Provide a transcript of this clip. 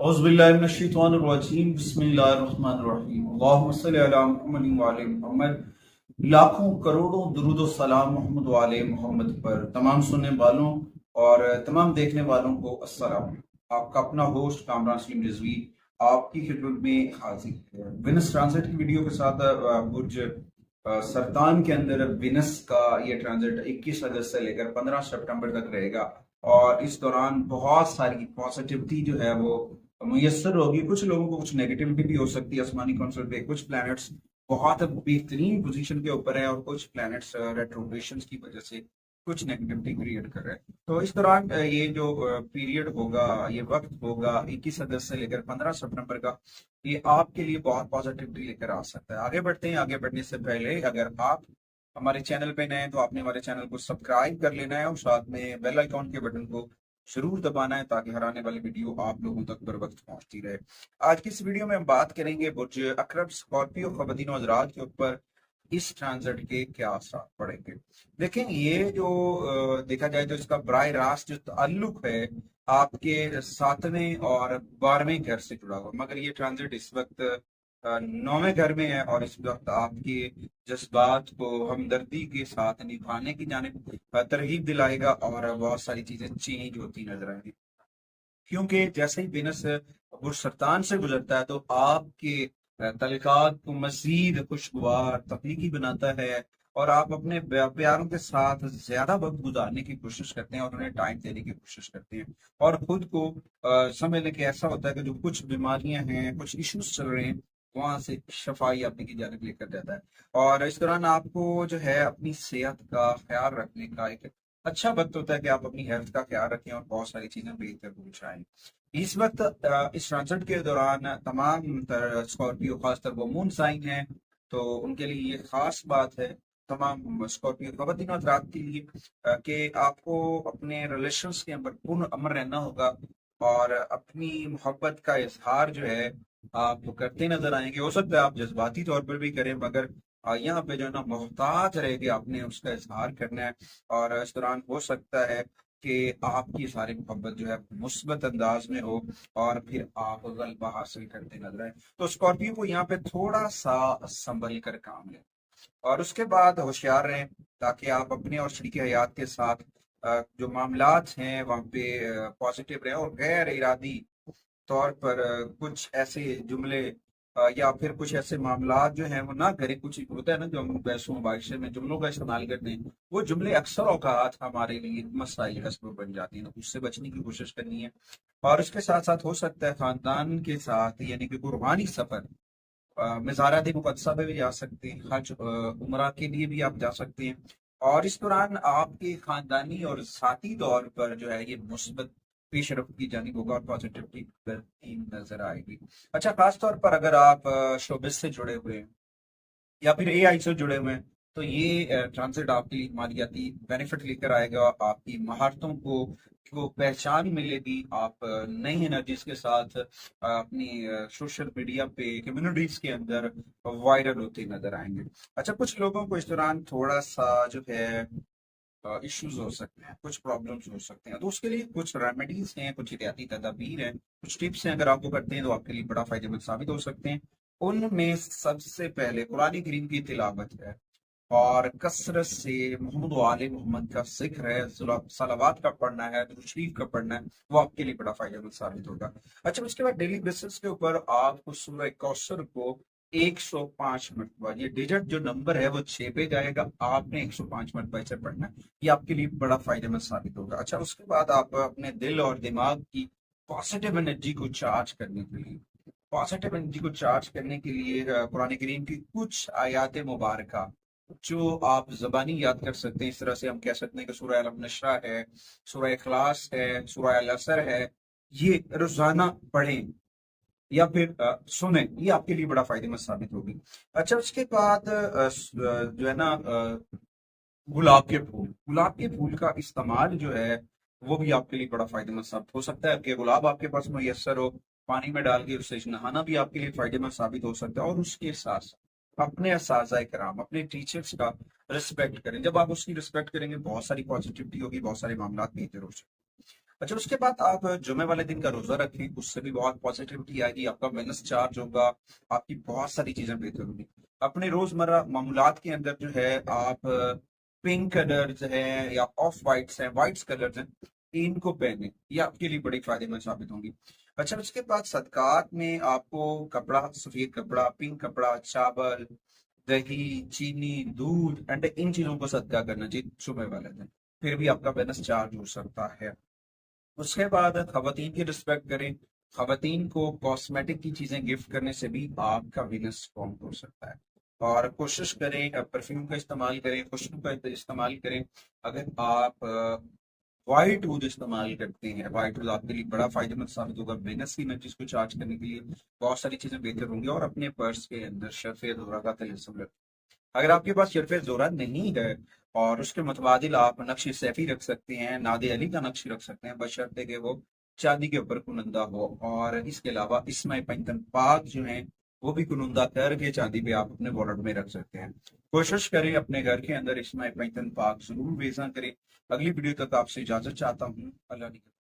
औज़ुबिल्लाहिमिनश्शैतानिर्रजीम बिस्मिल्लाहिर्रहमानिर्रहीम अल्लाहुम्मा सल्लि अला मुहम्मद व आले मुहम्मद। लाखों करोड़ों दुरूद व सलाम मोहम्मद व आले मोहम्मद पर तमाम सुनने वालों और तमाम देखने वालों को अस्सलाम। आपका अपना होस्ट कामरान सलीम रिजवी आपकी खिदमत में हाजिर है विनस ट्रांजिट की वीडियो के साथ। बुर्ज सरतान के अंदर विनस का ये ट्रांजिट 21 अगस्त से लेकर 15 सितंबर तक रहेगा और इस दौरान बहुत सारी पॉजिटिविटी जो है वो मुयसर होगी। कुछ लोगों को कुछ नेगेटिविटी भी हो सकती है आसमानी कौंसल पे। कुछ प्लैनेट्स बहुत बेहतरीन पोजीशन के ऊपर है और कुछ प्लैनेट्स रेट्रोग्रेशन की वजह से कुछ नेगेटिविटी क्रिएट कर रहे हैं। तो इस दौरान ये जो पीरियड होगा, ये वक्त होगा 21 अगस्त से लेकर 15 सितंबर का, ये आपके लिए बहुत पॉजिटिविटी लेकर आ सकता है। आगे बढ़ते हैं। आगे बढ़ने से पहले अगर आप हमारे चैनल पे नए हैं तो आपने हमारे चैनल को सब्सक्राइब कर लेना है और साथ में बेल आइकॉन के बटन को जरूर दबाना है ताकि हर आने वाली वीडियो आप लोगों तक बर वक्त पहुंचती रहे। आज की इस वीडियो में हम बात करेंगे बुर्ज अकरब स्कॉर्पियो ख़वातीन हज़रात के ऊपर इस ट्रांजिट के क्या असर पड़ेंगे। देखें, ये जो देखा जाए तो इसका बराह रास्त जो ताल्लुक है आपके 7वें और 12वें घर से जुड़ा हुआ, मगर ये ट्रांजिट इस वक्त 9वें घर में है और इस वक्त आपके जज्बात को हमदर्दी के साथ निभाने की जानिब तरगीब दिलाएगा और बहुत सारी चीजें चेंज होती नजर आएंगी। क्योंकि जैसे ही वेनस बुर्ज सरतान से गुजरता है तो आपके तल्कात को मजीद खुशगवार तख्लीकी बनाता है और आप अपने प्यारों के साथ ज्यादा वक्त गुजारने की कोशिश करते हैं और उन्हें टाइम देने की कोशिश करते हैं और खुद को समझने के ऐसा होता है कि जो कुछ बीमारियां हैं, कुछ इश्यूज चल रहे हैं, वहां से शफाई अपनी की जानिब लेकर जाता है। और इस दौरान आपको जो है अपनी सेहत का ख्याल रखने का एक अच्छा वक्त होता है कि आप अपनी हेल्थ का ख्याल रखें और बहुत सारी चीजें बेहतर हो जाएं। इस वक्त इस ट्रांजिट के दौरान तमाम स्कॉर्पियो, खासकर वो मून साइन है, तो उनके लिए ये खास बात है तमाम स्कॉर्पियो ख़वातीन हज़रात के लिए कि आपको अपने रिलेशंस के अंदर पूर्ण अमन रहना होगा और अपनी मोहब्बत का इजहार जो है आप करते नजर आएंगे। हो सकता है आप जज्बाती तौर पर भी करें, मगर यहाँ पे जो है ना मोहताज रह के आपने उसका इजहार करना है और इस दौरान हो सकता है कि आपकी सारी मोहब्बत जो है मुस्बत अंदाज में हो और फिर आप गलबा हासिल करते नजर आए। तो स्कॉर्पियो को यहाँ पे थोड़ा सा संभल कर काम लें और उसके बाद होशियार रहें ताकि आप अपने और शरीक हयात के साथ जो मामलात हैं वहाँ पे पॉजिटिव रहें और गैर इरादी तौर पर कुछ ऐसे जुमले या फिर कुछ ऐसे मामलात जो हैं वो ना करें। कुछ होता है ना जो हम बहसों मुबाहिसे में जुमलों का इस्तेमाल करते हैं, वो जुमले अक्सर औकात हमारे लिए मसाइल का सबब बन जाती हैं, तो उससे बचने की कोशिश करनी है। और उसके साथ साथ हो सकता है खानदान के साथ यानी कि कुर्बानी सफर मज़ारात मुक़द्दसा पे भी जा सकते हैं, हज उम्रा के लिए भी आप जा सकते हैं और इस दौरान आपके खानदानी और साथी तौर पर जो है ये मुस्बत पेशरफ की जानिब होगा और पॉजिटिविटी बढ़ती नजर आएगी। अच्छा, खास तौर पर अगर आप शोबिस से जुड़े हुए हैं या फिर एआई से जुड़े हुए हैं तो ये ट्रांजिट आपके लिए मालियाती बेनिफिट लेकर आएगा। आपकी महारतों को पहचान मिलेगी। आप नई एनर्जीज के साथ अपनी सोशल मीडिया पे कम्युनिटीज के अंदर वायरल होते नजर आएंगे। अच्छा, कुछ लोगों को इस दौरान थोड़ा सा जो है इश्यूज हो सकते हैं, कुछ प्रॉब्लम्स हो सकते हैं, तो उसके लिए कुछ रेमेडीज हैं, कुछ एहतियाती तदाबीर हैं, कुछ टिप्स हैं। अगर आपको करते हैं तो आपके लिए बड़ा फायदेमंद साबित हो सकते हैं। उनमें सबसे पहले कुरान करीम की तिलावत है और कसरत से मोहम्मद व आले मोहम्मद का जिक्र है, सलावात का पढ़ना है, दुरूद शरीफ का पढ़ना है, वो आपके लिए बड़ा फायदेमंद साबित होगा। अच्छा, उसके बाद डेली बेसिस के ऊपर आपको सूरह कौसर को 105 मरतबा, ये डिजिट जो नंबर है वो 6 पे जाएगा, आपने 105 मरतबा इसे पढ़ना है, ये आपके लिए बड़ा फायदेमंद साबित होगा। अच्छा, उसके बाद आप अपने दिल और दिमाग की पॉजिटिव एनर्जी को चार्ज करने के लिए कुरान करीम की कुछ आयात मुबारका जो आप जबानी याद कर सकते हैं। इस तरह से हम कह सकते हैं कि सूरह अल नशरा है, सूरह इखलास है, सूरह अल असर है, ये रोजाना पढ़ें या फिर सुने, ये आपके लिए बड़ा फायदेमंद साबित होगी। अच्छा, उसके बाद जो है ना गुलाब के फूल का इस्तेमाल जो है वो भी आपके लिए बड़ा फायदेमंद साबित हो सकता है कि गुलाब आपके पास मैसर हो, पानी में डाल के उससे नहाना भी आपके लिए फायदेमंद साबित हो सकता है। और उसके साथ साथ अपने असातिज़ाए कराम, अपने टीचर्स का रिस्पेक्ट करें। जब आप उसकी रिस्पेक्ट करेंगे बहुत सारी पॉजिटिविटी होगी, बहुत सारे मामला बेहतर हो सकते हैं। اچھا اس کے بعد آپ جمعے والے دن کا روزہ رکھیں، اس سے بھی بہت پازیٹیوٹی آئے گی، آپ کا بیلنس چارج ہوگا، آپ کی بہت ساری چیزیں بہتر ہوں گی۔ اپنے روزمرہ معمولات کے اندر جو ہے آپ پنک کلرز ہیں یا آف وائٹس ہیں، وائٹس کلرز ہیں، ان کو پہنیں، یہ آپ کے لیے بڑی فائدے مند ثابت ہوں گی۔ اچھا اس کے بعد صدقات میں آپ کو کپڑا، سفید کپڑا، پنک کپڑا، چاول، دہی، چینی، دودھ، انڈے، ان چیزوں کو صدقہ کرنا چاہیے صبح والے دن، پھر بھی آپ کا بیلنس چارج ہو سکتا ہے۔ اس کے بعد خواتین کی رسپیکٹ کریں، خواتین کو کاسمیٹک کی چیزیں گفٹ کرنے سے بھی آپ کا وینس اسٹرانگ ہو سکتا ہے۔ اور کوشش کریں پرفیوم کا استعمال کریں، خوشبو کا استعمال کریں۔ اگر آپ وائٹ ووڈ استعمال کرتے ہیں، وائٹ ووڈ آپ کے لیے بڑا فائدہ مند ثابت ہوگا وینس کی انرجیز کو چارج کرنے کے لیے، بہت ساری چیزیں بہتر ہوں گی۔ اور اپنے پرس کے اندر شرف زہرہ کا تجسم رکھیں۔ اگر آپ کے پاس شرف زہرہ نہیں ہے اور اس کے متبادل آپ نقش سیفی رکھ سکتے ہیں، ناد علی کا نقش رکھ سکتے ہیں، بشرطے کہ وہ چاندی کے اوپر کنندہ ہو، اور اس کے علاوہ اسماء پنجتن پاک جو ہیں وہ بھی کنندہ کر کے چاندی پہ آپ اپنے والٹ میں رکھ سکتے ہیں۔ کوشش کریں اپنے گھر کے اندر اسماء پنجتن پاک ضرور ویزاں کریں۔ اگلی ویڈیو تک آپ سے اجازت چاہتا ہوں، اللہ نگہدار۔